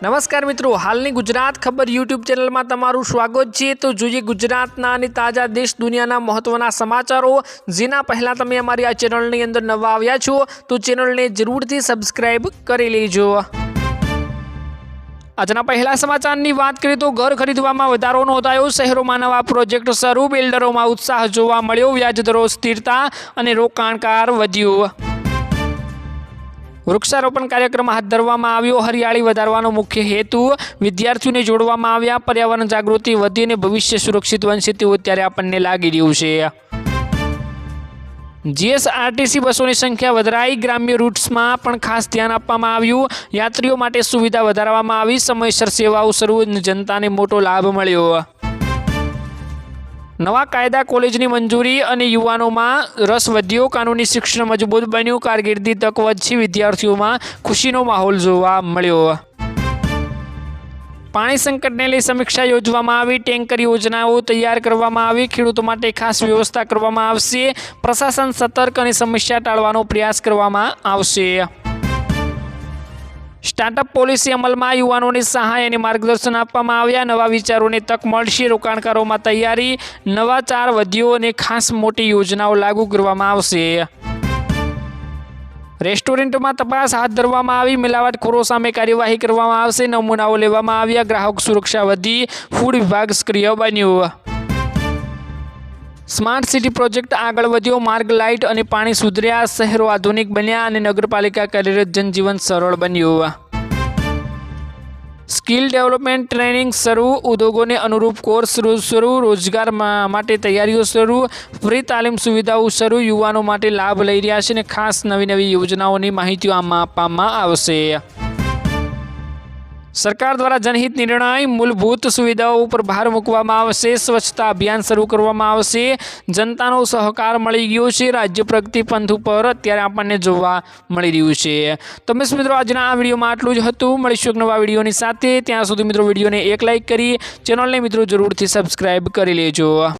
नमस्कार मित्रों, हालनी गुजरात खबर यूट्यूब चैनल में तमारुं स्वागत है। तो जोईए गुजरातना अने ताजा देश दुनियाना महत्वना समाचारों। जेना पहला तमे अमारी आ चेनलनी अंदर नवा आव्या छो तो चेनलने जरूरथी सब्सक्राइब करी लेजो। आजना पहला समाचारनी वात करीए तो घर खरीदवामां वधारो नोंधायो। शहेरोमां नवा प्रोजेक्ट शरू, बिल्डरोमां उत्साह जोवा मळ्यो। व्याजदरो स्थिरता अने रोकाणकार वध्यो। वृक्षारोपण कार्यक्रम हाथ धरवामां आव्यो। हरियाળી વધારવાનો मुख्य हेतु विद्यार्थीओने जोड़वामां आव्या। पर्यावरण जागृति वधी अने भविष्य सुरक्षित बनशे तेवुं अत्यारे आपणने लागी रह्युं छे। जीएसआरटीसी बसोनी संख्या वधाराई। ग्राम्य रूट्समां पण खास ध्यान आपवामां आव्युं। यात्रीओ माटे सुविधा વધારવામાં આવી। समयसर सेवाओ शरू, जनताने मोटो लाभ मळ्यो। नवा कायदा कॉलेजनी मंजूरी अने युवानोमां रस वध्यो। कानूनी शिक्षण मजबूत बन्युं। कारकिर्दी तक वधी। विद्यार्थीओमां खुशीनो माहोल जोवा मळ्यो। पाणी संकटने लई समीक्षा योजवामां आवी। टेंकर योजनाओ तैयार करवामां आवी। खेडूतो माटे खास व्यवस्था करवामां आवशे। प्रशासन सतर्क अने समस्या टाळवानो प्रयास करवामां आवशे। स्टार्टअप पॉलिसी अमल में युवानों सहाय और मार्गदर्शन आपवामां आव्या। नवा विचारों ने तक मळशे। रोकाणकारों में तैयारी। नवाचार वध्यो अने खास मोटी योजनाओं लागू करवामां आवशे। रेस्टोरंट में तपास हाथ धरवामां आवी। मिलावटखोरो सामे कार्यवाही करवामां आवशे। नमूनाओ लेवामां आव्या। ग्राहक सुरक्षा वधी। फूड विभाग सक्रिय बन्यो। स्मार्ट सिटी प्रोजेक्ट आगळ वध्यो। मार्ग, लाइट अने पाणी सुधर्या। शहेरो आधुनिक बन्या अने नगरपालिका कार्यरत। जनजीवन सरळ बन्यो। स्किल डेवलपमेंट ट्रेनिंग शरू। उद्योगों ने अनुरूप कोर्स शुरू। रोजगार माटे तैयारीओ शरू। फ्री तालीम सुविधाओं शरू। युवानों माटे लाभ लई रह्या छे। खास नवी नवी योजनाओनी माहितीओ आमां आपवामां आवशे। सरकार द्वारा जनहित निर्णय। मूलभूत सुविधाओं पर भार मूकवामां आवशे। स्वच्छता अभियान शरू करवामां आवशे। जनतानो सहकार मळी गयो छे। राज्य प्रगति पंथ पर अत्यारे आपणने जोवा मळी रह्युं छे। तो मित्रों, आजना आ विडियोमां आटલું જ હતું। મળીશું એક નવા વિડિયોની સાથે। ત્યાં સુધી मित्रों, વિડિયોને એક लाइक करी चेनलने मित्रों जरूरथी सब्सक्राइब करी लेजो।